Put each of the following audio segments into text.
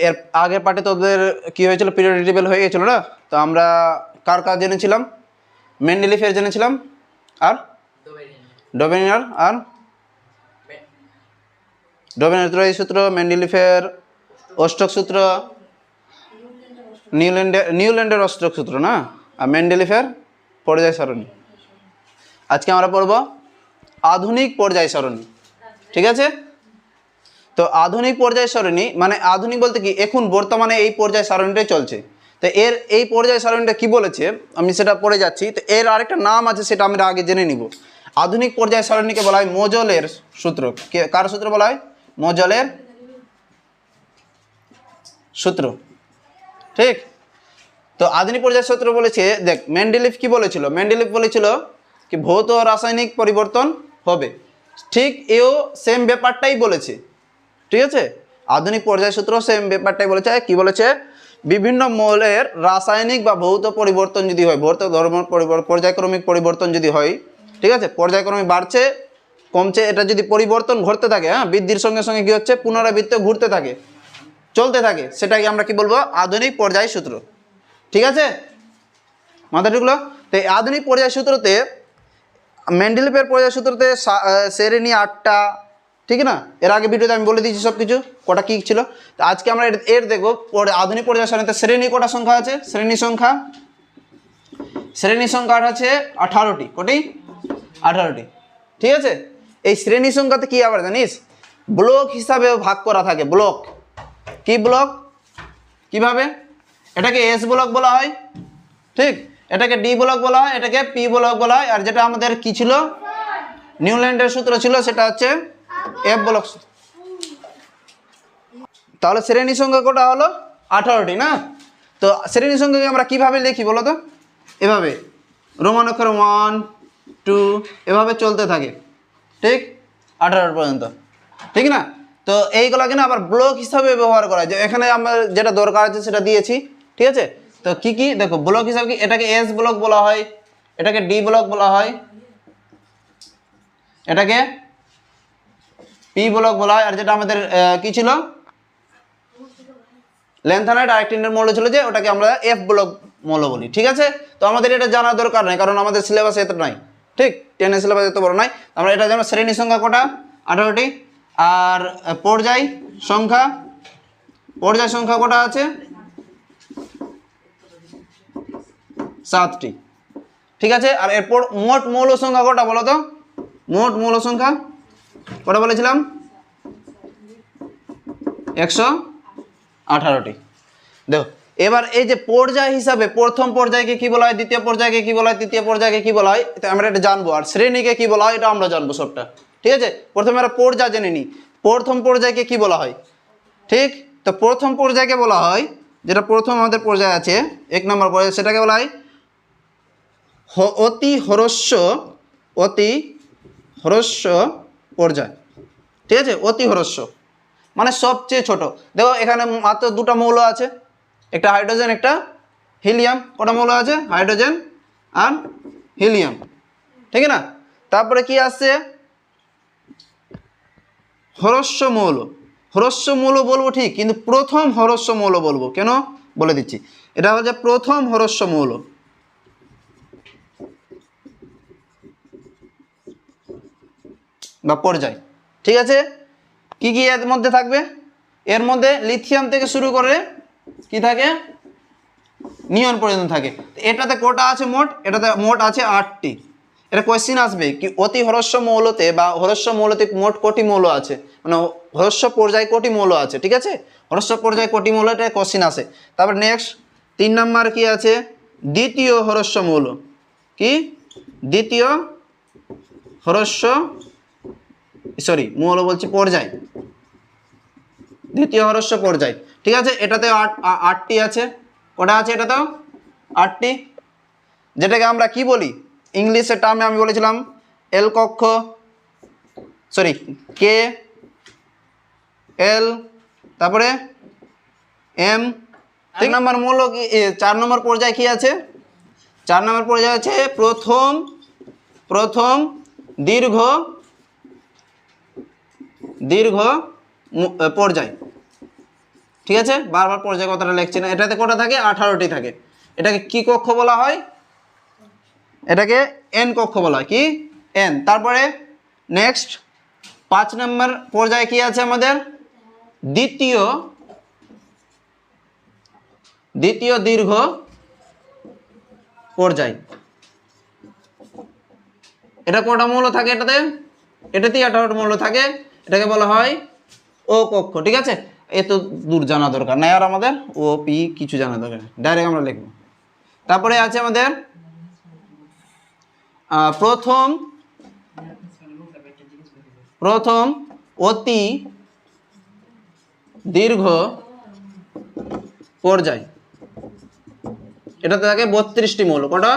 এর আগের পার্টে তোদের কি হয়েছিল, পিরিয়ডিক টেবিল হয়ে গেছিলো না? তো আমরা কার কাজ জেনেছিলাম? মেন্ডেলিফের জেনেছিলাম, আর ডোবেনিয়ার, আর ডোবেনিয়ার ত্রয়ী সূত্র, মেন্ডেলিফের অষ্টক সূত্র, নিউল্যান্ডের অষ্টক সূত্র না, আর মেন্ডেলিফের পর্যায় সারণী। আজকে আমরা পড়ব আধুনিক পর্যায় সারণী। ঠিক আছে? তো আধুনিক পর্যায় সারণী মানে আধুনিক বলতে কি, এখন বর্তমানে এই পর্যায় সারণীটাই চলছে। তো এর এই পর্যায় সারণীটা কি বলেছে আমি সেটা পড়ে যাচ্ছি। তো এর আরেকটা নাম আছে, সেটা আমরা আগে জেনে নিব। আধুনিক পর্যায় সারণীকে বলা হয় মোজলের সূত্র। কার সূত্র বলা হয়? মোজলের সূত্র। ঠিক? তো আধুনিক পর্যায় সূত্র বলেছে, দেখ মেন্ডেলিফ কি বলেছিল? মেন্ডেলিফ বলেছিল কি ভৌত রাসায়নিক পরিবর্তন হবে। ঠিক এও সেম ব্যাপারটাই বলেছে। ঠিক আছে? আধুনিক পর্যায় সূত্র সেম ব্যাপারটাই বলেছে। কি বলেছে? বিভিন্ন মৌলের রাসায়নিক বা ভৌত পরিবর্তন যদি হয়, ভৌত ধর্ম পর্যায়ক্রমিক পরিবর্তন যদি হয়, ঠিক আছে, পর্যায়ক্রমিক বাড়ছে কমছে, এটা যদি পরিবর্তন ঘটতে থাকে, হ্যাঁ, বৃদ্ধির সঙ্গে সঙ্গে কি হচ্ছে, পুনরাবৃত্তি ঘুরতে থাকে, চলতে থাকে, সেটাকে আমরা কি বলবো? আধুনিক পর্যায় সূত্র। ঠিক আছে? মাথা ঢুকলো? তো এই আধুনিক পর্যায় সূত্রতে মেন্ডেলিফের পর্যায় সূত্রতে শ্রেণী 8টা, ঠিক না? এর আগে ভিডিওতে আমি বলে দিয়েছি সব কিছু কটা কী ছিল। তো আজকে আমরা এর দেখবো আধুনিক পর্যায় সারণীতে শ্রেণী কটা সংখ্যা আছে। শ্রেণী সংখ্যা আছে 18টি। কটি? 18টি। ঠিক আছে? এই শ্রেণী সংখ্যাতে কি আবার জানিস, ব্লক হিসাবেও ভাগ করা থাকে। ব্লক কি? ব্লক কিভাবে? এটাকে এস ব্লক বলা হয়, ঠিক, এটাকে ডি ব্লক বলা হয়, এটাকে পি ব্লক বলা হয়, আর যেটা আমাদের কি ছিল, নিউল্যান্ডের সূত্র ছিল, সেটা হচ্ছে এফ ব্লক। তাহলে শ্রেণী সংখ্যা কটা হলো? 18টি না? তো শ্রেণী সংখ্যাকে আমরা কিভাবে লিখি বলো তো? এভাবে রোমান অক্ষর 1 2 এভাবে চলতে থাকে, ঠিক, 18 পর্যন্ত, ঠিক না? তো এইগুলোকে না আবার ব্লক হিসাবে ব্যবহার করা হয়। যে এখানে আমার যেটা দরকার আছে সেটা দিয়েছি, ঠিক আছে? তো কি কি দেখো ব্লক হিসাবে কি, এটাকে এস ব্লক বলা হয়, এটাকে ডি ব্লক বলা হয়, এটাকে পি ব্লক বলা হয়, আর যেটা আমাদের কি ছিল, ল্যান্থানাইট আর অ্যাক্টিনের মৌল ছিল, যে ওটাকে আমরা এফ ব্লক মৌল বলি। ঠিক আছে? তো আমাদের এটা জানার দরকার নাই, কারণ আমাদের সিলেবাসে এত নাই, ঠিক, 10 সিলেবাস এত বড় নাই। আমরা এটা জানো শ্রেণী সংখ্যা কটা? 18টি। আর পর্যায় সংখ্যা কটা আছে? 7টি। ঠিক আছে? আর এরপর মোট মৌল সংখ্যা কটা বলো তো? মোট মৌল সংখ্যা কটা বলেছিলাম? 118টি। দেখো এবার এই যে পর্যায় হিসাবে প্রথম পর্যায়কে কি বলা হয়, দ্বিতীয় পর্যায়কে কি বলা হয়, তৃতীয় পর্যায়কে কি বলা হয়, এটা আমরা এটা জানবো। আর শ্রেণীকে কি বলা হয় এটা আমরা জানবো সবটা। ঠিক আছে? প্রথমে আমরা পর্যায় জেনে নিই। প্রথম পর্যায়কে কি বলা হয়? ঠিক, তো প্রথম পর্যায়কে বলা হয়, যেটা প্রথম আমাদের পর্যায় আছে 1 নম্বর পর্যায়, সেটাকে বলা হয় অতি হ্রস্ব পর্যায়। ঠিক আছে? অতি হ্রস্ব মানে সবচেয়ে ছোট। দেখো এখানে মাত্র 2টা মৌল আছে, একটা হাইড্রোজেন একটা হিলিয়াম। কটা মৌল আছে? হাইড্রোজেন আর হিলিয়াম, ঠিক না? তারপরে কি আসছে? হ্রস্ব মৌল বলবো ঠিক, কিন্তু প্রথম হ্রস্ব মৌল বলবো। কেন বলে দিচ্ছি, এটা হচ্ছে প্রথম হ্রস্ব মৌল বা পর্যায়। ঠিক আছে? কি কি এর মধ্যে থাকবে? এর মধ্যে লিথিয়াম থেকে শুরু করে কি থাকে, নিয়ন পর্যন্ত থাকে। এটাতে কটা আছে মোট? এটাতে মোট আছে 8টি। এটা কোয়েশ্চেন আসবে কি অতি হ্রস্ব মৌলতে বা হ্রস্ব মৌলতে মোট কোটি মৌল আছে, মানে হ্রস্ব পর্যায়ে কোটি মৌল আছে। ঠিক আছে? হ্রস্ব পর্যায়ে কোটি মৌল, এটা কোয়েশ্চেন আসে। তারপর নেক্সট 3 নাম্বার কি আছে? দ্বিতীয় হ্রস্ব মৌল। কি? দ্বিতীয় হ্রস্ব মৌল বলছি পর্যায়, দ্বিতীয় হ্রস্ব পর্যায়। ঠিক আছে? এটাতে 8টি আছে। কটা আছে এটাতেও? 8টি। যেটাকে আমরা কি বলি ইংলিশের টার্মে, আমি বলেছিলাম এল কক্ষ, কে এল, তারপরে এম। 3 নম্বর মৌল কি? 4 নম্বর পর্যায়ে কি আছে? 4 নম্বর পর্যায়ে আছে প্রথম দীর্ঘ পর্যায়। ঠিক আছে, বারবার পর্যায় কথাটা লিখছি না। এটাতে কটা থাকে? 18টি থাকে। এটাকে কি কক্ষ বলা হয়? এটাকে এন কক্ষ বলা হয়। কি? এন। তারপরে নেক্সট 5 নম্বর পর্যায়ে কি আছে আমাদের? দ্বিতীয় দীর্ঘ পর্যায়। এটা কটা মৌল থাকে এটাতে? এটাতেই 18টা মৌল থাকে। এটাকে বলা হয় ও কক্ষ। ঠিক আছে, এত দূর জানা দরকার নাই আর আমাদের, ও পি কিছু জানা দরকার নেই, ডাইরেক্ট আমরা লিখব। তারপরে আছে আমাদের প্রথম অতি দীর্ঘ পর্যায়। এটাতে থাকে 32টি মৌল। কটা?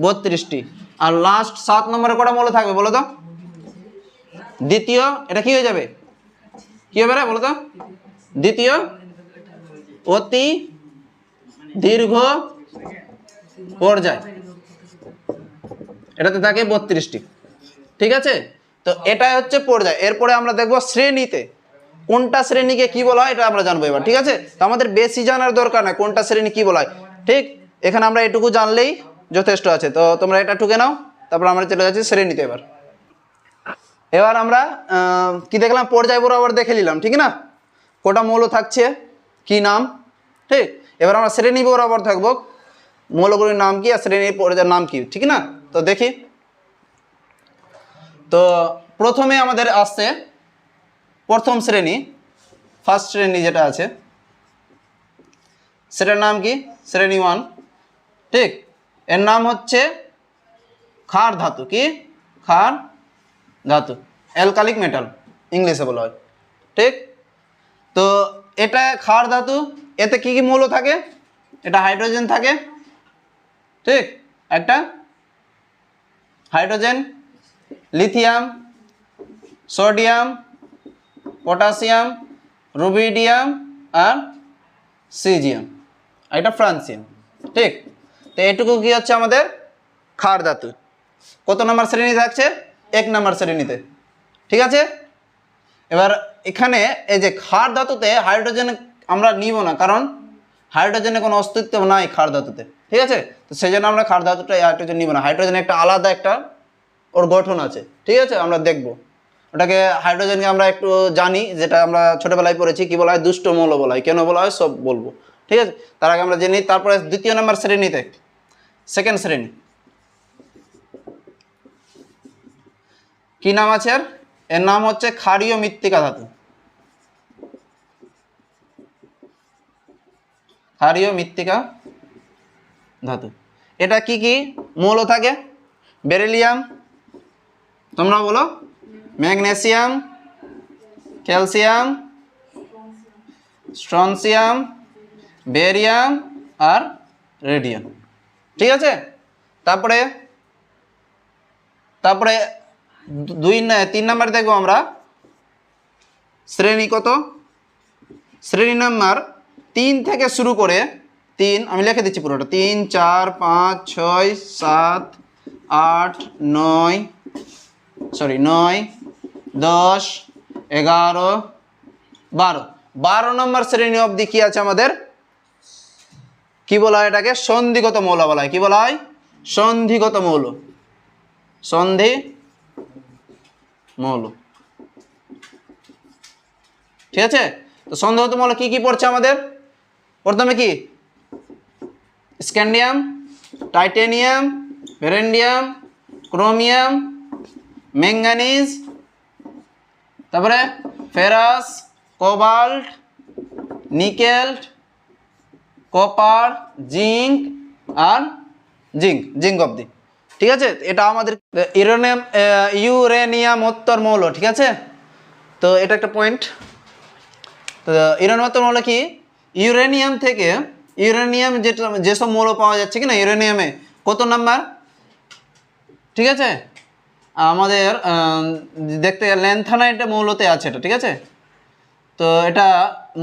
32টি। আর লাস্ট 7 নম্বরে কটা মৌল থাকবে বলো তো? দ্বিতীয়, এটা কি হয়ে যাবে? কি হবে রে বলো তো? দ্বিতীয় অতি দীর্ঘ পর্যায়, এটাতে থাকে 32টি। ঠিক আছে, তো এটাই হচ্ছে পর্যায়। এরপরে আমরা দেখব শ্রেণীতে কোনটা শ্রেণীকে কি বলা হয় এটা আমরা জানবো এবার। ঠিক আছে, তো আমাদের বেশি জানার দরকার নাই কোনটা শ্রেণী কি বলা হয়। ঠিক, এখানে আমরা এটুকু জানলেই যথেষ্ট আছে। তো তোমরা এটা টুকে নাও, তারপর আমরা চলে যাচ্ছি শ্রেণীতে। এবার আমরা কি দেখলাম? পর্যায় বরাবর দেখে নিলাম, ঠিক না? কটা মৌল থাকছে, কি নাম। ঠিক, এবার আমরা শ্রেণী বরাবর থাকবো, মৌলগুলির নাম কি আর শ্রেণীর পর্যায়ের নাম কি, ঠিক না? তো দেখি। তো প্রথমে আমাদের আসছে প্রথম শ্রেণী, ফার্স্ট শ্রেণী যেটা আছে সেটার নাম কি? শ্রেণী 1। ঠিক, এর নাম হচ্ছে ক্ষার ধাতু। কি? ক্ষার ধাতু, অ্যালকালিক মেটাল ইংলিশে বলা হয়। ঠিক, তো এটা ক্ষার ধাতু। এতে কি কি মৌল থাকে? এটা হাইড্রোজেন থাকে। ঠিক, একটা hydrogen, lithium, sodium, potassium, rubidium আর সিজিয়াম, এটা ফ্রান্সিয়াম। ঠিক, তো এটুকু কি হচ্ছে আমাদের ক্ষার ধাতু। কত নম্বর শ্রেণী থাকছে? 1 নম্বর শ্রেণীতে। ঠিক আছে, এবার এখানে এই যে ক্ষার ধাতুতে হাইড্রোজেন আমরা নিব না, কারণ হাইড্রোজেনের কোনো অস্তিত্ব নাই ক্ষার ধাতুতে। ঠিক আছে, তো সেই জন্য আমরা ক্ষার ধাতুটা হাইড্রোজেন নিব না। হাইড্রোজেন একটা আলাদা একটা ওর গঠন আছে। ঠিক আছে, আমরা দেখব ওটাকে। হাইড্রোজেনকে আমরা একটু জানি, যেটা আমরা ছোটোবেলায় পড়েছি, কি বলা হয়? দুষ্ট মৌল বলা হয়। কেন বলা হয় সব বলবো। ঠিক আছে, তার আগে আমরা জেনে। তারপরে 2 নম্বর শ্রেণীতে, সেকেন্ড শ্রেণী, কি নাম আছে এর? এর নাম হচ্ছে ক্ষারীয় মৃত্তিকা ধাতু। ক্ষারীয় মৃত্তিকা ধাতু। এটা কি কি মৌল থাকে? বেরিলিয়াম, তোমরা বলো, ম্যাগনেসিয়াম, ক্যালসিয়াম, স্ট্রনসিয়াম, বেরিয়াম আর রেডিয়াম। ঠিক আছে, তারপরে 3 নাম্বার দেখবো আমরা শ্রেণী কত? শ্রেণী নাম্বার 3 থেকে শুরু করে 3, আমি লিখে দিচ্ছি পুরোটা। 3, 4, 5, 6, 7, 8, 9, 10, 11, 12। 12 নম্বর শ্রেণী অবধি কি আছে আমাদের? কি বলা হয় এটাকে? সন্ধিগত মৌল বলা হয়। কি বলা হয়? সন্ধিগত মৌল। সন্ধি মৌল। ঠিক আছে, তো সন্ধিগত মৌল কি কি পড়ছে আমাদের? প্রথমে কি? Scandium, titanium, vanadium, chromium, manganese, তারপরে ferrous, cobalt, nickel, copper, zinc আর জিঙ্ক অবধি। ঠিক আছে, এটা আমাদের ইউরেনিয়ামোত্তর মৌল। ঠিক আছে, তো এটা একটা পয়েন্ট। তো ইউরেনিয়ামোত্তর মৌল কি? ইউরেনিয়াম থেকে, ইউরেনিয়াম যেসব মৌল পাওয়া যাচ্ছে কি না ইউরেনিয়ামে, কত নাম্বার? ঠিক আছে, আমাদের দেখতে ল্যান্থানাইট মৌলতে আছে এটা। ঠিক আছে, তো এটা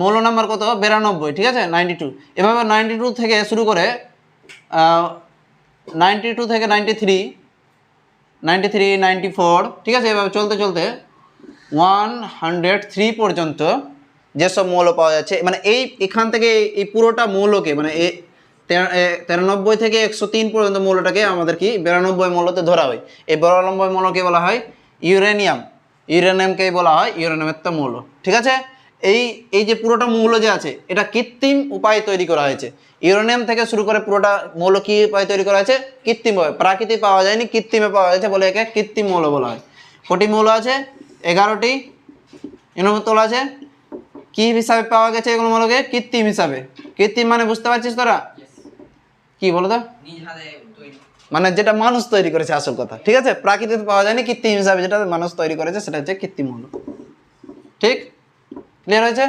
মৌল নাম্বার কত? 92। ঠিক আছে, 92। এভাবে 92 থেকে শুরু করে 92 থেকে 93, 94। ঠিক আছে, এভাবে চলতে চলতে 103 পর্যন্ত যেসব মৌল পাওয়া যাচ্ছে, মানে এখান থেকে এই পুরোটা মৌলকে মানে 93 থেকে 103 পর্যন্ত মৌলটাকে আমাদের কি 92 মৌলতে ধরা হয়। এই 92 মৌলকে বলা হয় ইউরেনিয়াম। ইউরেনিয়ামকেই বলা হয় ইউরেনিয়ামের তো মৌল। ঠিক আছে, এই যে পুরোটা মৌল যে আছে এটা কৃত্রিম উপায়ে তৈরি করা হয়েছে। ইউরেনিয়াম থেকে শুরু করে পুরোটা মৌল কি উপায়ে তৈরি করা হয়েছে? কৃত্রিমভাবে। প্রাকৃতিক পাওয়া যায়নি, কৃত্রিমে পাওয়া যাচ্ছে বলে একে কৃত্রিম মৌল বলা হয়। কটি মৌল আছে? 11টি। এনমতল আছে। কি হিসাবে পাওয়া গেছে এগুলো মৌলকে? কৃত্রিম হিসাবে। কৃত্রিম মানে বুঝতে পারছিস তোরা? কি বলো তো? মানে যেটা মানুষ তৈরি করেছে আসল কথা। ঠিক আছে, প্রাকৃতিক পাওয়া যায়নি, কৃত্রিম হিসাবে যেটা মানুষ তৈরি করেছে সেটা হচ্ছে কৃত্রিম মৌল। ঠিক, ক্লিয়ার হয়েছে?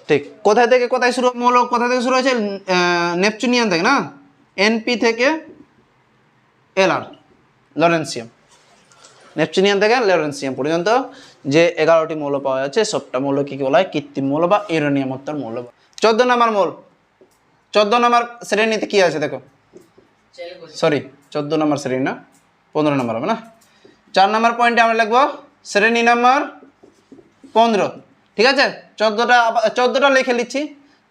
ঠিক। কোথায় থেকে কোথায় শুরু মৌল কোথা থেকে শুরু হয়েছে? নেপচুনিয়াম থেকে না, এনপি থেকে এলআর, লরেন্সিয়াম। নেপচুনিয়াম থেকে লরেন্সিয়াম পর্যন্ত যে 11টি মৌল পাওয়া যাচ্ছে সবটা মৌল কি বলা হয়? কৃত্রিম মৌল বা ইউরেনিয়ামোত্তর মৌল। 14 নম্বর মৌল। 14 নম্বর শ্রেণীতে কি আছে দেখো, সরি 14 নম্বর শ্রেণী না, 15 নম্বর হবে না। 4 নম্বর পয়েন্টে আমরা লিখবো শ্রেণী নম্বর 15। ঠিক আছে, 14টা লিখে নিচ্ছি।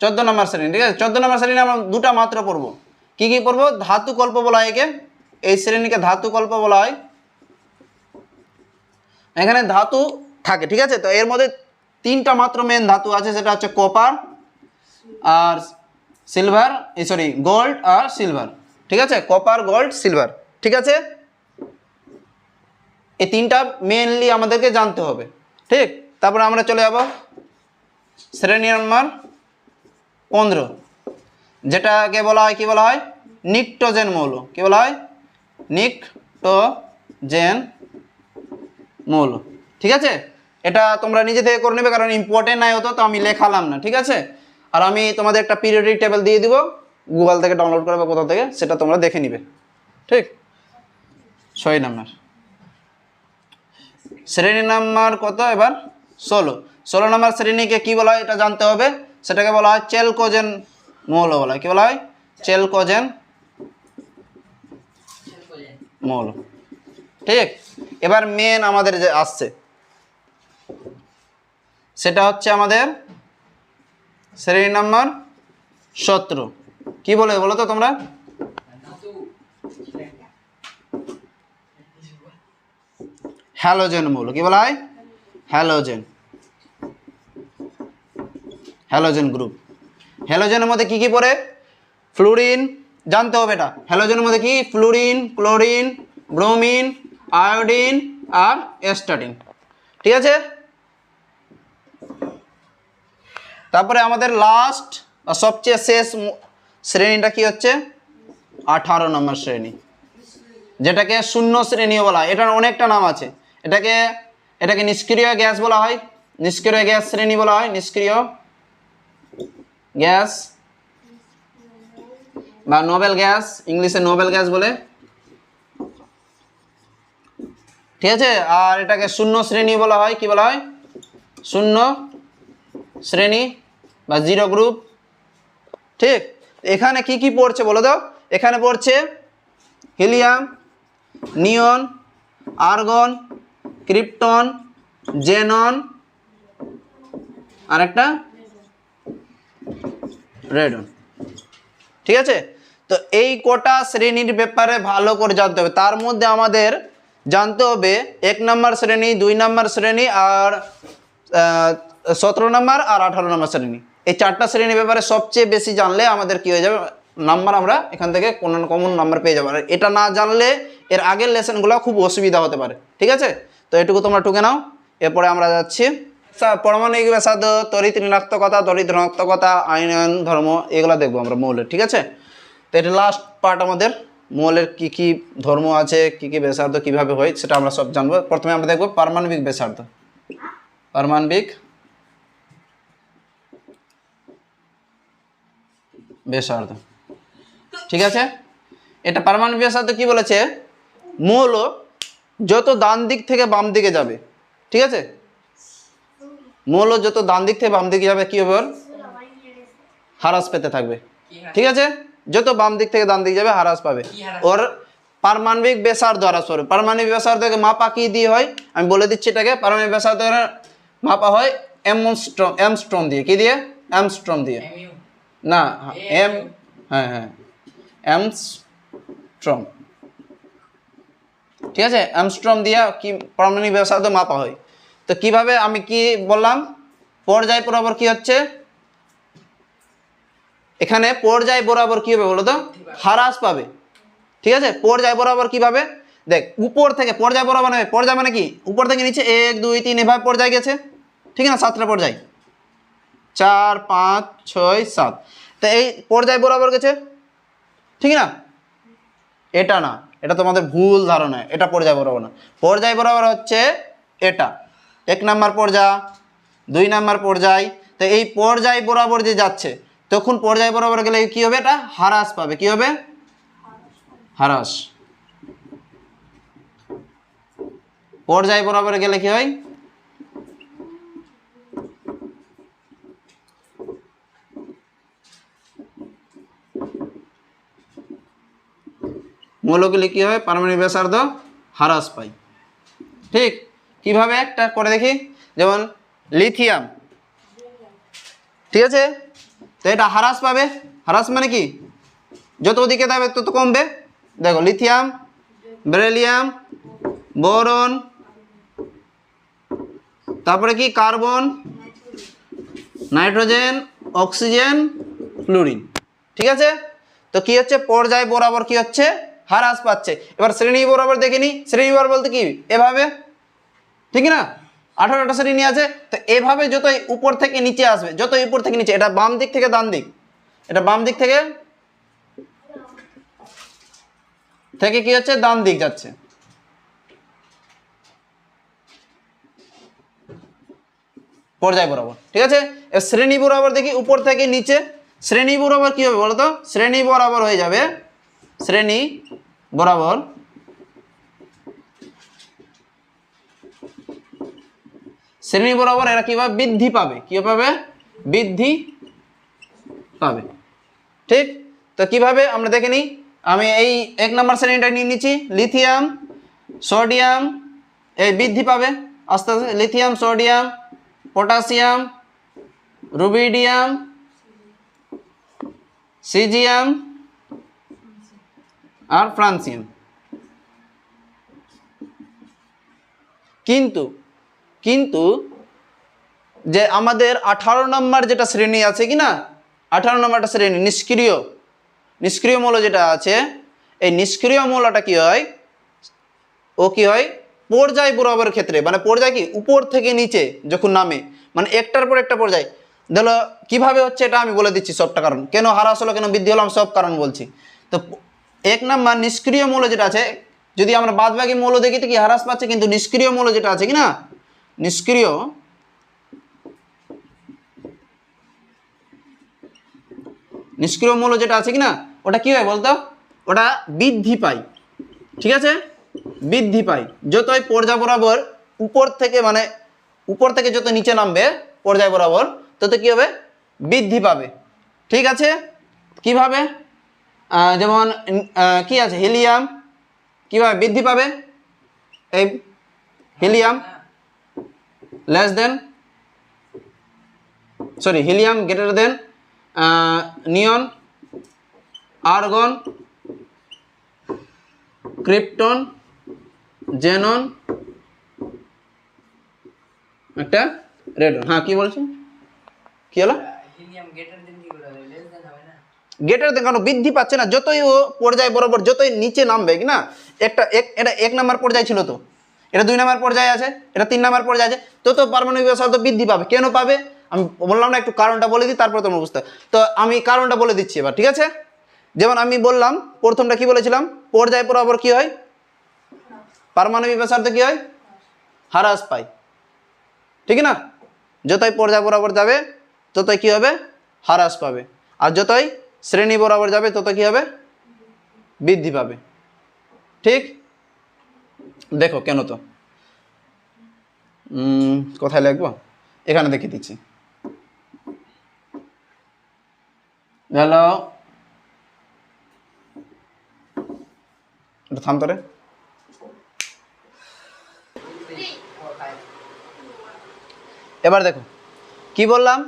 14 নম্বর শ্রেণী। ঠিক আছে, 14 নম্বর শ্রেণী আমরা দুটা মাত্র পড়বো। কি কি পড়বো? ধাতু কল্প বলা হয় একে, এই শ্রেণীকে ধাতু কল্প বলা হয়। এখানে ধাতু থাকে। ঠিক আছে, তো এর মধ্যে 3টা মাত্র মেন ধাতু আছে, সেটা হচ্ছে কপার আর সিলভার, সরি গোল্ড আর সিলভার। ঠিক আছে, কপার, গোল্ড, সিলভার। ঠিক আছে, এই 3টা মেনলি আমাদেরকে জানতে হবে। ঠিক, তারপরে আমরা চলে যাব শ্রেণী নম্বর 15, যেটাকে বলা হয় কি বলা হয়? নিকটোজেন মৌল। কি বলা হয়? নিকটোজেন মৌল। ঠিক আছে, এটা তোমরা নিজে থেকে করে নেবে, কারণ ইম্পর্টেন্ট নাই হতো তো আমি লেখালাম না। ঠিক আছে, আর আমি তোমাদের একটা পিরিয়ডিক টেবিল দিয়ে দিব, গুগল থেকে ডাউনলোড করবে কোথাও থেকে, সেটা তোমরা দেখে নিবে। ঠিক, 6 নম্বর শ্রেণী নাম্বার কত এবার? 16 নম্বর শ্রেণীকে কি বলা হয় এটা জানতে হবে। সেটাকে বলা হয় চেলকোজেন মৌল বলা হয়। কি বলা হয়? চেলকোজেন মৌল। ঠিক, এবার মেন আমাদের যে আসছে সেটা হচ্ছে আমাদের শ্রেণী নাম্বার 17। কি বলে বলো তো তোমরা? হ্যালোজেন মৌল। কি বলা হয়? Halogen, halogen group. হ্যালোজেনের মধ্যে কি কি পড়ে? ফ্লুরিন, জানতে হবে এটা। হ্যালোজেনের মধ্যে কি? ফ্লুরিন, ক্লোরিন, ব্রোমিন, আয়োডিন আর অ্যাস্টাটিন। ঠিক আছে, তারপরে আমাদের লাস্ট বা সবচেয়ে শেষ শ্রেণীটা কি হচ্ছে? 18 নম্বর শ্রেণী, যেটাকে শূন্য শ্রেণীও বলা হয়। এটার অনেকটা নাম আছে। এটাকে নিষ্ক্রিয় গ্যাস বলা হয়, নিষ্ক্রিয় গ্যাস শ্রেণী বলা হয়, নিষ্ক্রিয় গ্যাস বা নোবেল গ্যাস, ইংলিশে নোবেল গ্যাস বলে। ঠিক আছে, আর এটাকে শূন্য শ্রেণী বলা হয়। কি বলা হয়? শূন্য শ্রেণী বা জিরো গ্রুপ। ঠিক, এখানে কি কি পড়ছে বলো তো? এখানে পড়ছে হিলিয়াম, নিয়ন, আর্গন, ক্রিপ্টন, জেনন আর একটা রেডন। ঠিক আছে, তো এই কোটা শ্রেণীর ব্যাপারে ভালো করে জানতে হবে। তার মধ্যে আমাদের জানতে হবে 1 নম্বর শ্রেণী, 2 নম্বর শ্রেণী আর 17 নম্বর আর 18 নম্বর শ্রেণী। এই 4টা শ্রেণীর ব্যাপারে সবচেয়ে বেশি জানলে আমাদের কি হয়ে যাবে? নাম্বার আমরা এখান থেকে কমন নাম্বার পেয়ে যাবো। আর এটা না জানলে এর আগের লেসনগুলো খুব অসুবিধা হতে পারে। ঠিক আছে, তো এটুকু তোমরা টুকে নাও। এরপরে আমরা যাচ্ছি পারমাণবিক ব্যাসার্ধ, তড়িৎ ঋণাত্মকতা, তড়িৎ ধনাত্মকতা, আয়নন ধর্ম, এগুলো দেখবো আমরা মৌলের। ঠিক আছে, তো এটা লাস্ট পার্ট আমাদের। মৌলের কি কি ধর্ম আছে, কি কি ব্যাসার্ধ কিভাবে হয় সেটা আমরা সব জানবো। প্রথমে আমরা দেখবো পারমাণবিক ব্যাসার্ধ। পারমাণবিক ব্যাসার্ধ। ঠিক আছে, এটা পারমাণবিক ব্যাসার্ধ কি বলেছে? মৌল যত ডান দিক থেকে বাম দিকে যাবে, ঠিক আছে, মৌল যত ডান দিক থেকে বাম দিকে যাবে কি হবে? ওর হ্রাস পেতে থাকবে। ঠিক আছে, যত বাম দিক থেকে ডান দিকে যাবে হ্রাস পাবে। ওর পারমাণবিক ব্যাসার্ধ হ্রাস পাবে। পারমাণবিক ব্যাসার্ধকে মাপা কি দিয়ে হয় আমি বলে দিচ্ছি। এটাকে পারমাণবিক ব্যাসার্ধ মাপা হয় অ্যামস্ট্রম দিয়ে, কি দিয়ে? অ্যামস্ট্রম দিয়ে, না এম, হ্যাঁ হ্যাঁ অ্যামস্ট্রম, ঠিক আছে। অ্যামস্ট্রম দিয়ে কি পারমাণবিক ব্যাসার্ধ মাপা হয়। তো কিভাবে, আমি কি বললাম, পর্যায় বরাবর কি হচ্ছে এখানে, পর্যায় বরাবর কি হবে বলো তো? হ্রাস পাবে, ঠিক আছে। পর্যায় বরাবর কিভাবে, দেখ উপর থেকে পর্যায় বরাবর নেবে, পর্যায় মানে কি উপর থেকে নিচে 1 2 3 এভাবে পর্যায় গেছে, ঠিক না, 7টা পর্যায়, 4 5 6 7, তো এই পর্যায় বরাবর গেছে, ঠিক না। এটা না, এটা তোমাদের ভুল ধারণা, এটা পর্যায় বরাবর না। পর্যায় বরাবর হচ্ছে এটা 1 নাম্বার পর্যায়, 2 নাম্বার পর্যায়। তো এই পর্যায় বরাবর যে যাচ্ছে, তখন পর্যায় বরাবর গেলে কি হবে, এটা হ্রাস পাবে, কি হবে? হ্রাস। পর্যায় বরাবর গেলে কি হয়? মৌলগুলি কি হয়, পারমাণবিক ব্যাসার্ধ হ্রাস পায়, ঠিক। কিভাবে একটা করে দেখি, যেমন লিথিয়াম, ঠিক আছে, তো এটা হ্রাস পাবে। হ্রাস মানে কি, যত দিকে যাবে তত কমবে। দেখো লিথিয়াম, বেরিলিয়াম, বোরন, তারপরে কি কার্বন, নাইট্রোজেন, অক্সিজেন, ফ্লুরিন, ঠিক আছে। তো কি হচ্ছে, পর্যায় বরাবর কি হচ্ছে, হ্রাস পাচ্ছে। এবার শ্রেণী বরাবর দেখে নি, শ্রেণী বরাবর বলতে কি, এভাবে, ঠিক না, 18টা শ্রেণী আছে। তো এভাবে যতই উপর থেকে নিচে আসবে, যতই উপর থেকে নিচে, এটা বাম দিক থেকে ডান দিক, এটা বাম দিক থেকে কি হচ্ছে, ডান দিক যাচ্ছে, পর্যায় বরাবর, ঠিক আছে। শ্রেণী বরাবর দেখি উপর থেকে নিচে, শ্রেণী বরাবর কি হবে বলতো, শ্রেণী বরাবর হয়ে যাবে, শ্রেণী বরাবর শ্রেণী বরাবর এরা কি পাবে, বৃদ্ধি পাবে, কি পাবে, বৃদ্ধি পাবে, ঠিক। তো কিভাবে আমরা দেখে নিই, আমি এই 1 নম্বর শ্রেণীটা নিয়ে নিচ্ছি, লিথিয়াম, সোডিয়াম, এই বৃদ্ধি পাবে আস্তে আস্তে, lithium, sodium, potassium, rubidium, caesium আর ফ্রান্সিয়াম। কিন্তু কিন্তু যে আমাদের 18 নম্বর যেটা শ্রেণী আছে কি না, 18 নম্বরটা শ্রেণী নিষ্ক্রিয় মৌল যেটা আছে, এই নিষ্ক্রিয় মৌলটা কি হয়, ও কি হয়, পর্যায় বরাবর ক্ষেত্রে, মানে পর্যায় কি উপর থেকে নিচে যখন নামে, মানে একটার পর একটা পর্যায়, ধরো কিভাবে হচ্ছে এটা আমি বলে দিচ্ছি সবটা কারণ, কেন হ্রাস হলো, কেন বৃদ্ধি হলাম, সব কারণ বলছি। তো 1 নম্বর নিষ্ক্রিয় মৌল যেটা আছে, যদি আমরা বাদবাকি মৌল দেখি তো কি হ্রাস পাচ্ছে, কিন্তু নিষ্ক্রিয় মৌল যেটা আছে কি না, নিষ্ক্রিয় মৌল যেটা আছে কি না, ওটা কি হয় বলতো, ওটা বৃদ্ধি পায়, ঠিক আছে, বৃদ্ধি পায়। যতই পর্যায় বরাবর উপর থেকে, মানে উপর থেকে যত নিচে নামবে পর্যায় বরাবর, তত কি হবে, বৃদ্ধি পাবে, ঠিক আছে। কিভাবে, যেমন কি আছে, হিলিয়াম, কিভাবে বৃদ্ধি পাবে, এই helium less than, sorry helium greater than neon, argon, krypton, xenon, একটা রেডন। হ্যাঁ কি বলছেন, কি হলো, গেটার দেন, কেন বৃদ্ধি পাচ্ছে না, যতই ও পর্যায় বরাবর যতই নিচে নামবে কি না, এটা 1 নম্বর পর্যায় ছিল, তো এটা 2 নম্বর পর্যায়ে আছে, এটা 3 নম্বর পর্যায়ে আছে, তত পারমাণবিক ব্যাসার্ধ বৃদ্ধি পাবে। কেন পাবে আমি বললাম না, একটু কারণটা বলে দিই, তারপর তোমরা বুঝতে। তো আমি কারণটা বলে দিচ্ছি এবার, ঠিক আছে। যেমন আমি বললাম প্রথমটা কি বলেছিলাম, পর্যায় বরাবর কি হয়, পারমাণবিক ব্যাসার্ধ কি হয়, হ্রাস পায়, ঠিক না। যতই পর্যায় বরাবর যাবে ততই কি হবে, হ্রাস পাবে, আর যতই শ্রেণী বরাবর যাবে তত কি হবে, বৃদ্ধি পাবে, ঠিক। দেখো কেন, তো কোথায় লিখবো, এখানে দেখিয়ে দিচ্ছি, গেল, এটা থাম তোরে। এবার দেখো কি বললাম,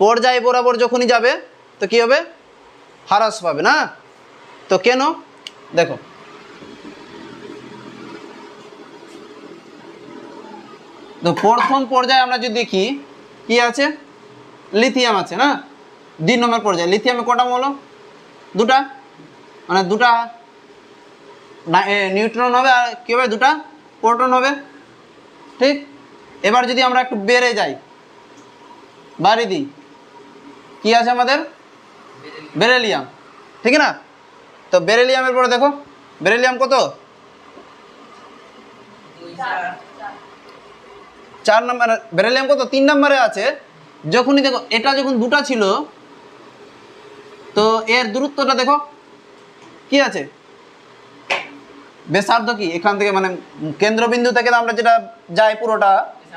পর্যায় বরাবর যখনই যাবে তো কি হবে, হ্রাস পাবে না। তো কেন, দেখো তো প্রথম পর্যায়ে আমরা যদি দেখি কি আছে, লিথিয়াম আছে না, 2 নম্বর পর্যায়ে লিথিয়ামে কটা মৌল, দুটা, মানে দুটা নিউট্রন হবে আর কি হবে, দুটা প্রোটন হবে, ঠিক। এবার যদি আমরা একটু বেড়ে যাই, বাড়ি দিই, কি আছে আমাদের, বেরিলিয়াম, ঠিক না। তো বেরিলিয়ামের পরে দেখো বেরিলিয়াম কত, 4 নম্বর, বেরিলিয়াম কত 3 নম্বরে আছে। যখনই দেখো এটা যখন দুটা ছিল তো এর দূরত্বটা দেখো কি আছে, ব্যাসার্ধ কি এখান থেকে মানে কেন্দ্রবিন্দু থেকে আমরা যেটা যাই পুরোটা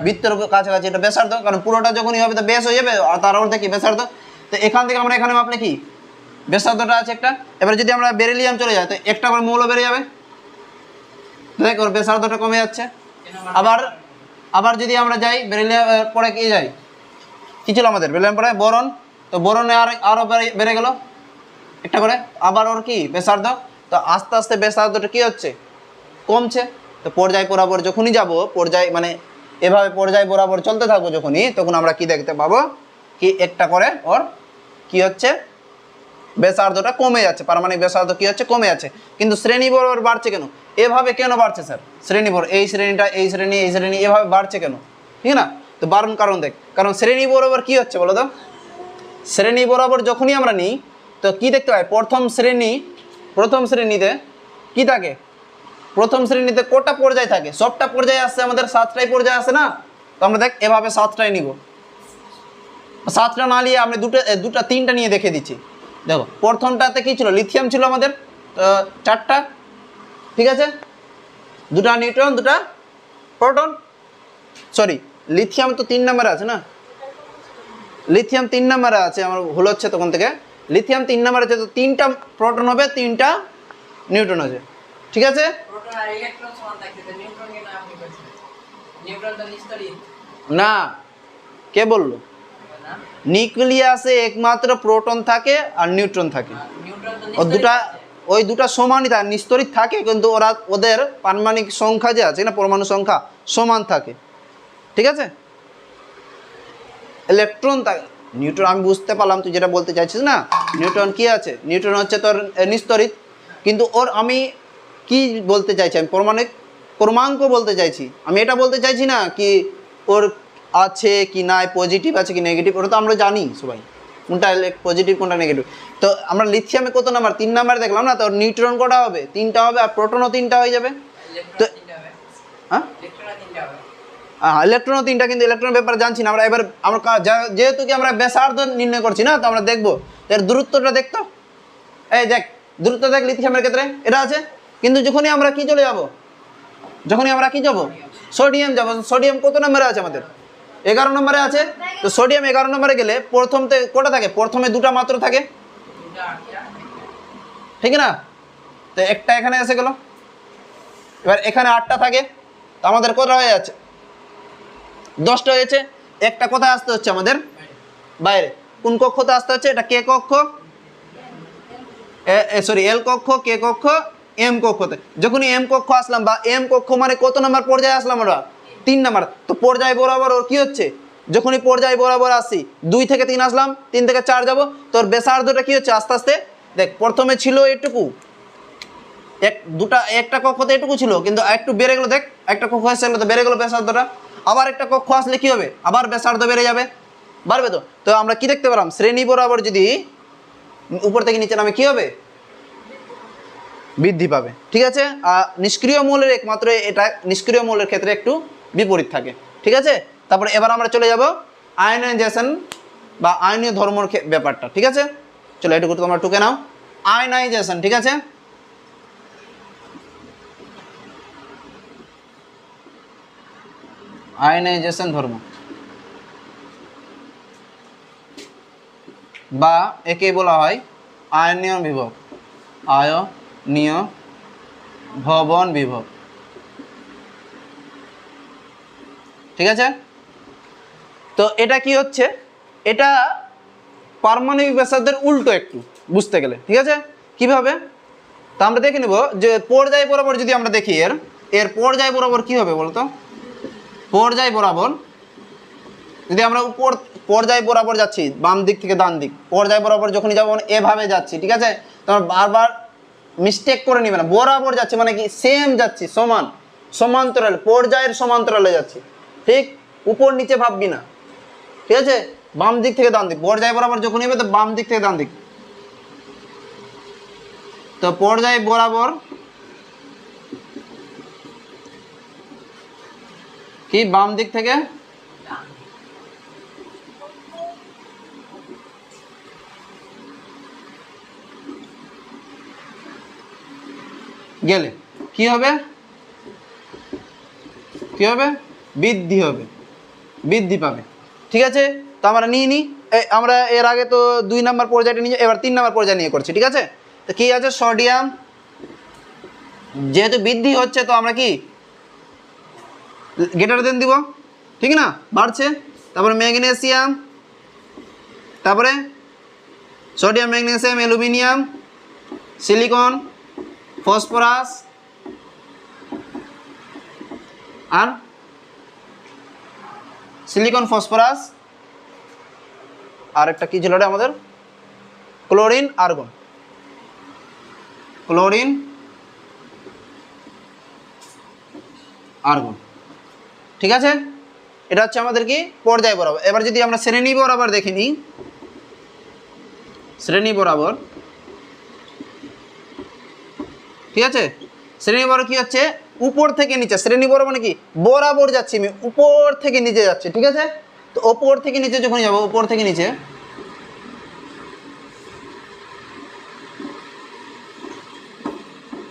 বৃত্তের কাছাকাছি, এটা ব্যাসার্ধ, কারণ পুরোটা যখনই হবে তো ব্যাস হয়ে যাবে আর তার অর্ধেক কি ব্যাসার্ধ। তো এখান থেকে আমরা এখানে মাপলে কি ব্যাসার্ধটা আছে একটা। এবার যদি আমরা বেরিলিয়াম চলে যাই তো একটা করে মৌল বেড়ে যাবে, দেখ ওর ব্যাসার্ধটা কমে যাচ্ছে। আবার যদি আমরা যাই বেরিলিয়াম পরে কি যাই, কি ছিল আমাদের বেরিলিয়াম পরে বোরন, তো বোরনে আরও বেড়ে গেল একটা করে, আবার ওর কি ব্যাসার্ধ। তো আস্তে আস্তে ব্যাসার্ধটা কি হচ্ছে, কমছে। তো পর্যায় বরাবর যখনই যাব, পর্যায় মানে এভাবে পর্যায় বরাবর চলতে থাকবো যখনই, তখন আমরা কি দেখতে পাবো, কি একটা করে ওর কি হচ্ছে, ব্যাসার্ধটা কমে যাচ্ছে, পারমাণবিক ব্যাসার্ধ কি হচ্ছে, কমে যাচ্ছে। কিন্তু শ্রেণী বরাবর বাড়ছে কেন, এভাবে কেন বাড়ছে স্যার, শ্রেণী বরাবর এই শ্রেণীটা এই শ্রেণী এই শ্রেণী এভাবে বাড়ছে কেন, ঠিক না। তো বাড়ার কারণ দেখ, কারণ শ্রেণী বরাবর কি হচ্ছে বলো তো, শ্রেণী বরাবর যখনই আমরা নিই তো কি দেখতে পাই, প্রথম শ্রেণীতে কি থাকে, প্রথম শ্রেণীতে কটা পর্যায় থাকে, সবটা পর্যায়ে আসছে আমাদের, 7টাই পর্যায়ে আসে না। তো আমরা দেখ এভাবে 7টাই নিব, 7টা না নিয়ে আমরা দুটা 3টা নিয়ে দেখে দিচ্ছি। দেখো প্রথমটাতে কি ছিল, লিথিয়াম ছিল আমাদের 4টা, ঠিক আছে, 2টা নিউট্রন 2টা প্রোটন, সরি লিথিয়াম তো 3 নম্বরে আছে না, লিথিয়াম 3 নম্বরে আছে, আমার ভুল হচ্ছে তখন থেকে, লিথিয়াম 3 নম্বরে আছে, তো 3টা প্রোটন হবে 3টা নিউট্রন আছে, ঠিক আছে। না, কে বললো, নিউক্লিয়াসে একমাত্র প্রোটন থাকে আর নিউট্রন থাকে, ওই দুটা সমানই থাকে, নিস্তরিত থাকে, কিন্তু ওদের পারমাণবিক সংখ্যা যে আছে না, পরমাণু সংখ্যা সমান থাকে, ঠিক আছে। ইলেকট্রন থাকে, নিউট্রন আমি বুঝতে পারলাম তুই যেটা বলতে চাইছিস না, নিউট্রন কি আছে, নিউট্রন হচ্ছে তোর নিস্তরিত, কিন্তু ওর আমি কি বলতে চাইছি, আমি ক্রমাঙ্ক বলতে চাইছি, আমি এটা বলতে চাইছি না কি ওর আছে কি নাই, পজিটিভ আছে কি নেগেটিভ, ওটা তো আমরা জানি সবাই কোনটা পজিটিভ কোনটা নেগেটিভ। তো আমরা লিথিয়ামে কত নাম্বার, 3 নাম্বার দেখলাম না, তো নিউট্রন কটা হবে, 3টা হবে, আর প্রোটনও 3টা হয়ে যাবে। তো হ্যাঁ ইলেকট্রনও 3টা, কিন্তু ইলেকট্রনের ব্যাপারে জানছি না আমরা। এবার আমরা যেহেতু কি আমরা ব্যাসার্ধ নির্ণয় করছি না, তো আমরা দেখবো এর দূরত্বটা দেখতো, এই দেখ দূরত্ব দেখ লিথিয়ামের ক্ষেত্রে এটা আছে, কিন্তু যখনই আমরা কি চলে যাব, সোডিয়াম যাব, সোডিয়াম কত নম্বরে আছে আমাদের, 11 নম্বরে আছে। তো সোডিয়াম 11 নম্বরে গেলে প্রথমতে কটা থাকে, প্রথমে 2টা মাত্র থাকে, ঠিক না। তো একটা এখানে এসে গেল, এবার এখানে 8টা থাকে, তো আমাদের কটা হয়ে যাচ্ছে, 10টা হয়েছে। একটা কোথায় আসতে হচ্ছে আমাদের, বাইরে, কোন কক্ষতে আসতে হচ্ছে, এটা কে কক্ষ, সরি এল কক্ষ, কে কক্ষ, এম কক্ষতে। যখনই এম কক্ষ আসলাম, বা এম কক্ষ মানে কত নম্বর পর্যায়ে আসলাম আমরা, 3 নম্বর। তো পর্যায় বরাবর ওর কি হচ্ছে, যখনই পর্যায় বরাবর আসি 2 থেকে 3 আসলাম, 3 থেকে 4 যাব, তোর ব্যাসার্ধটা কি হচ্ছে আস্তে আস্তে, দেখ প্রথমে ছিল এটুকু, একটা কক্ষতে এটুকু ছিল, কিন্তু একটু বেড়ে গেলো, দেখ একটা কক্ষ এসে গেলো তো বেড়ে গেলো ব্যাসার্ধটা, আবার একটা কক্ষ আসলে কি হবে, আবার ব্যাসার্ধ বেড়ে যাবে, বাড়বে। তো আমরা কি দেখতে পেলাম, শ্রেণী বরাবর যদি উপর থেকে নিচে নামে কি হবে, বৃদ্ধি পাবে, ঠিক আছে। আর নিষ্ক্রিয় মৌলের একমাত্র এটা, নিষ্ক্রিয় মৌলের ক্ষেত্রে একটু বিপরীত থাকে, ঠিক আছে। তারপরে এবার আমরা চলে যাব আয়নাইজেশন বা আয়নীয় ধর্মর ব্যাপারটা, ঠিক আছে। চলো এটুকু তোমরা টুকে নাও, আয়নাইজেশন, ঠিক আছে। আয়নাইজেশন ধর্ম বা একে বলা হয় আয়নীয় বিভব, আয়নীয় ভবন বিভব, ঠিক আছে। তো এটা কি হচ্ছে, এটা পারমাণবিক ব্যাসার্ধের উল্টো একটু বুঝতে গেলে, ঠিক আছে? কিভাবে? তা আমরা দেখে নেব যে পর্যায় বরাবর যদি আমরা দেখি এর পর্যায় বরাবর কি হবে বলতো? পর্যায় বরাবর যদি আমরা উপর পর্যায় বরাবর যাচ্ছি, বাম দিক থেকে ডান দিক, পর্যায় বরাবর যখনই যাবো এভাবে যাচ্ছি, ঠিক আছে? তোমার বারবার মিস্টেক করে নিবে না, বরাবর যাচ্ছে মানে কি সেম যাচ্ছি, সমান সমান্তরাল, পর্যায়ের সমান্তরালে যাচ্ছি, ঠিক? উপর নিচে ভাববি না, ঠিক আছে? বাম দিক থেকে ডান দিক, পর্যায় বরাবর যখন নেবে তো বাম দিক থেকে ডান দিক। তো পর্যায় বরাবর কি বাম দিক থেকে গেলে কি হবে? কি হবে? বৃদ্ধি হবে, বৃদ্ধি পাবে, ঠিক আছে? তো আমরা নিয়ে নিই, আমরা এর আগে তো 2 নম্বর পর্যায়টা নিয়ে, এবার 3 নম্বর পর্যায় নিয়ে করছি, ঠিক আছে? তো কি আছে? সোডিয়াম, যেহেতু বৃদ্ধি হচ্ছে তো আমরা কি গ্রেটার দেন দিব, ঠিক না? বাড়ছে। তারপরে ম্যাগনেসিয়াম, তারপরে sodium, magnesium, aluminium, silicon, phosphorus, আর সিলিকন, ফসফরাস, আর একটা কি ছিল আমাদের? Chlorine, argon. ক্লোরিন, আর্গন, ঠিক আছে? এটা হচ্ছে আমাদের কি পর্যায় বরাবর। এবার যদি আমরা শ্রেণী বরাবর দেখে নিই, শ্রেণী বরাবর, ঠিক আছে? শ্রেণী বরাবর কি হচ্ছে? উপর থেকে নিচে, শ্রেণী বরাবর মানে কি বরাবর যাচ্ছি আমি, উপর থেকে নিচে যাচ্ছি, ঠিক আছে? তো উপর থেকে নিচে যখন যাবো, উপর থেকে নিচে,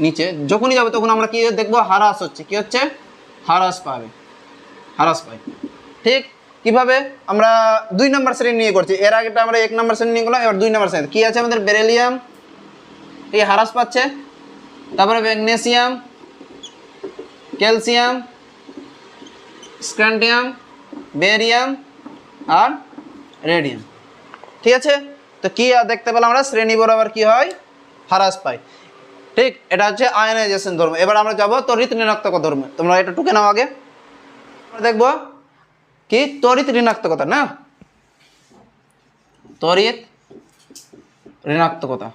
নিচে যখনই যাবে তখন আমরা কি দেখবো? হ্রাস হচ্ছে। কি হচ্ছে? হ্রাস পাবে, হ্রাস পাই, ঠিক? কিভাবে? আমরা 2 নম্বর শ্রেণী নিয়ে করছি, এর আগেটা আমরা 1 নম্বর শ্রেণী নিয়ে করলাম, এবার 2 নম্বর শ্রেণী। কি আছে আমাদের? বেরিলিয়াম, এই হ্রাস পাচ্ছে। তারপরে ম্যাগনেসিয়াম, ক্যালসিয়াম, স্ক্যান্ডিয়াম, বেরিয়াম আর রেডিয়াম, ঠিক আছে? তো কি দেখতে পেলাম আমরা? শ্রেণী বরাবর কি হয়? হ্রাস পাই, ঠিক? এটা হচ্ছে আয়নাইজেশন ধর্ম। এবার আমরা যাবো তড়িৎ ঋণাত্মক ধর্ম। তোমরা এটা টুকে নাও আগে। আমরা দেখবো কি তড়িৎ ঋণাত্মকতা, না তড়িৎ ঋণাত্মকতা,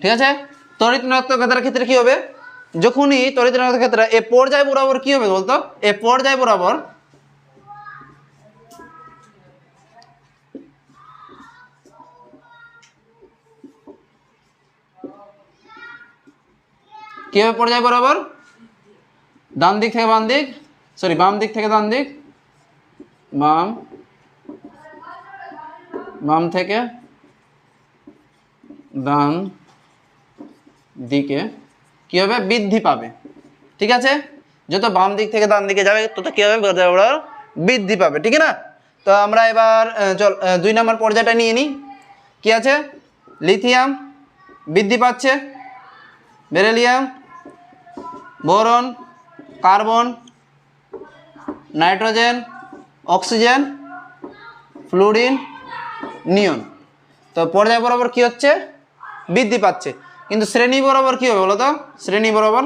ঠিক আছে? তড়িৎ ঋণাত্মকতার ক্ষেত্রে কি হবে? যখনই তড়িৎ ঋণাত্মক ক্ষেত্রে এ পর্যায় বরাবর কি হবে বলতো? এ পর্যায় বরাবর কি হবে? পর্যায় বরাবর ডান দিক থেকে বাম দিক, সরি বাম দিক থেকে ডান দিক, বাম থেকে ডান দিকে কি হবে? বৃদ্ধি পাবে, ঠিক আছে? যত বাম দিক থেকে ডান দিকে যাবে তত কি হবে? বৃদ্ধি পাবে, ঠিক না? তো আমরা এবার চল 2 নম্বর পর্যায়টা নিয়ে নিই। কি আছে? লিথিয়াম বৃদ্ধি পাচ্ছে, beryllium, boron, carbon, nitrogen, oxygen, fluorine, neon. তো পর্যায় বরাবর কি হচ্ছে? বৃদ্ধি পাচ্ছে। কিন্তু শ্রেণী বরাবর কি হবে বলো তো? শ্রেণী বরাবর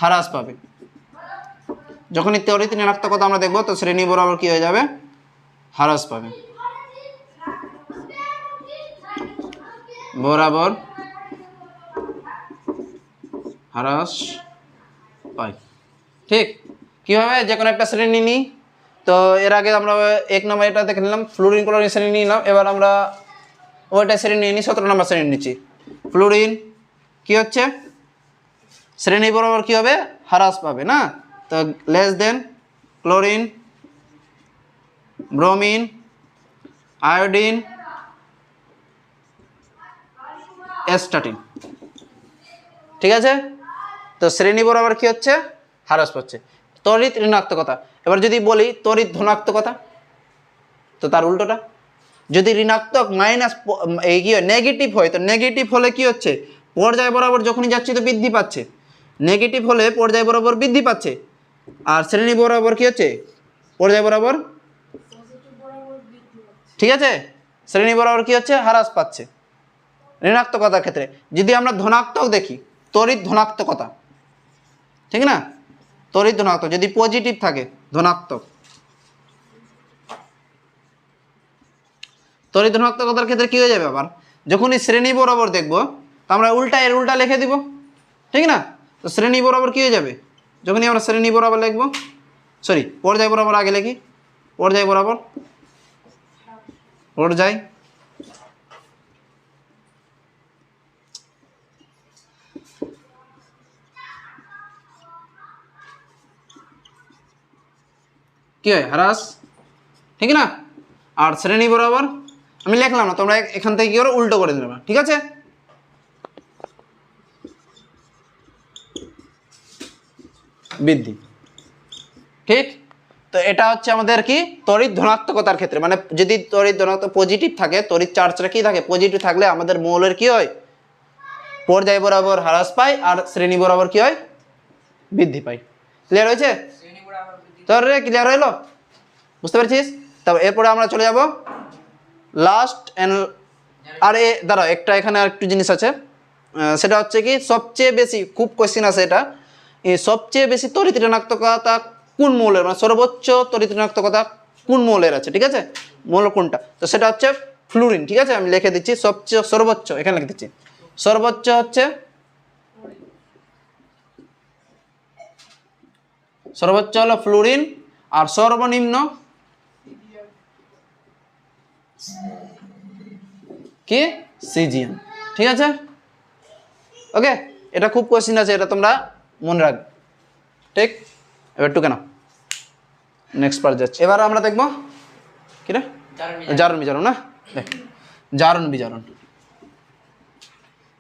হ্রাস পাবে। যখনই তড়িৎ ঋণাত্মকতা আমরা দেখবো তো শ্রেণী বরাবর কি হয়ে যাবে? হ্রাস পাবে, বরাবর হ্রাস পাই, ঠিক? কীভাবে? যে কোনো একটা শ্রেণী নিই। তো এর আগে আমরা 1 নম্বর এটা দেখে নিলাম, ফ্লুরিন ক্লোরিন শ্রেণী নিলাম। এবার আমরা ওইটা শ্রেণী নিয়ে নিই, 17 নম্বর শ্রেণী নিচ্ছি। ফ্লুরিন কি হচ্ছে? শ্রেণী বরাবর কি হবে? হ্রাস পাবে, না? তো less than chlorine, bromine, iodine, astatine, ঠিক আছে? তো শ্রেণী বরাবর কি হচ্ছে? হ্রাস পাচ্ছে। তড়িৎ ঋণাত্মকতা। এবার যদি বলি তড়িৎ ধনাত্মকতা, তো তার উল্টোটা। যদি ঋণাত্মক মাইনাস এই কি হয়? নেগেটিভ হয়, তো নেগেটিভ হলে কি হচ্ছে? পর্যায় বরাবর যখনই যাচ্ছে তো বৃদ্ধি পাচ্ছে, নেগেটিভ হলে পর্যায় বরাবর বৃদ্ধি পাচ্ছে, আর শ্রেণী বরাবর কি হচ্ছে, পর্যায় বরাবর, ঠিক আছে, শ্রেণী বরাবর কি হচ্ছে, হ্রাস পাচ্ছে। ঋণাত্মকতার ক্ষেত্রে যদি আমরা ধনাত্মক দেখি, তড়িৎ ধনাত্মকতা, ঠিক না, তড়িৎ ধনাত্মক যদি পজিটিভ থাকে, ধনাত্মক, তড়িৎ ধনাত্মকতার ক্ষেত্রে কি হয়ে যাবে, আবার যখনই শ্রেণী বরাবর দেখবো তো আমরা উল্টা এর উল্টা লিখে দিব, ঠিক না। তো শ্রেণী বরাবর কি হয়ে যাবে, যখনই আমরা শ্রেণী বরাবর লিখবো, সরি পর্যায় বরাবর আগে লিখি, পর্যায় বরাবর, পর্যায় কি হয়, হ্রাস, ঠিক না। আর শ্রেণী বরাবর আমি লিখলাম না, তোমরা এখান থেকে কি করো, উল্টো করে দেবে, ঠিক আছে। বৃদ্ধি, ঠিক। তো এটা হচ্ছে আমাদের কি, তড়িৎ ধনাত্মকতার ক্ষেত্রে, মানে যদি তড়িৎ ধনাত্মক পজিটিভ থাকে, তড়িৎ চার্জটা কি থাকে, পজিটিভ থাকলে আমাদের মৌলের কি হয়, পর্যায় বরাবর হ্রাস পায়, আর শ্রেণী বরাবর কি হয়, বৃদ্ধি পায়। ক্লিয়ার হয়েছে, তোর রে ক্লিয়ার হইলো, বুঝতে পারছিস। তবে এরপরে আমরা চলে যাব লাস্ট অ্যান্ড, আর এ দাঁড়াও একটা এখানে আর একটু জিনিস আছে, সেটা হচ্ছে কি সবচেয়ে বেশি, খুব কোয়েশ্চেন আছে এটা, সবচেয়ে বেশি তড়িৎ ঋণাত্মকতা কোন মৌলের, মানে সর্বোচ্চ তড়িৎ ঋণাত্মকতা কোন মৌলের আছে, ঠিক আছে, মৌল কোনটা, তো সেটা হচ্ছে ফ্লুরিন, ঠিক আছে। আমি লিখে দিচ্ছি সবচেয়ে সর্বোচ্চ, এখানে লিখে দিচ্ছি সর্বোচ্চ হচ্ছে, সর্বোচ্চ হলো ফ্লুরিন, আর সর্বনিম্ন কি, সিজিএম, ঠিক আছে। ওকে, এটা খুব কোয়েশ্চেন আছে, এটা তোমরা মনে রাখবে, ঠিক। এবার টুকে নাও, নেক্সট পার্ট যাচ্ছে। এবার আমরা দেখবো কি রে, জারণ বিজারণ, না দেখ, জারণ বিজারণ,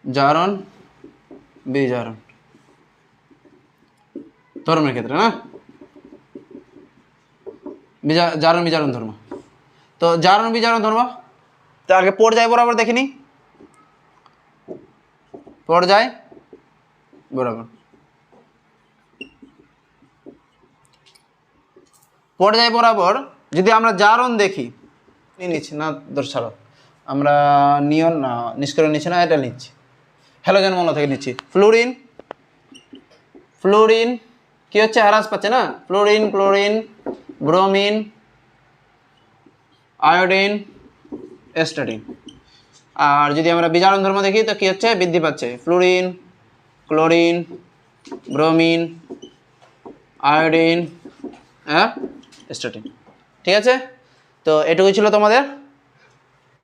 জারণ বিজারণ ধর্মের ক্ষেত্রে, না জারণ বিজারণ ধর্ম। তো জারণ বিজারণ ধর্ম, তো আগে পর্যায় বরাবর দেখিনি, পর্যায় বরাবর, পর্যায় বরাবর যদি আমরা জারণ দেখি, নিচ্ছি না ছাড়ো, আমরা নিয়ন না নিষ্করণ নিচ্ছি না, এটা নিচ্ছি হ্যালোজেন মৌল থেকে নিচ্ছি। ফ্লুরিন, ফ্লুরিন কি হচ্ছে, হ্রাস পাচ্ছে না, fluorine, chlorine, bromine, iodine, astatine. আর যদি আমরা বিজারণ ধর্ম দেখি তো কি হচ্ছে, বৃদ্ধি পাচ্ছে, fluorine, chlorine, bromine, iodine, astatine, ঠিক আছে। তো এটুকুই ছিল তোমাদের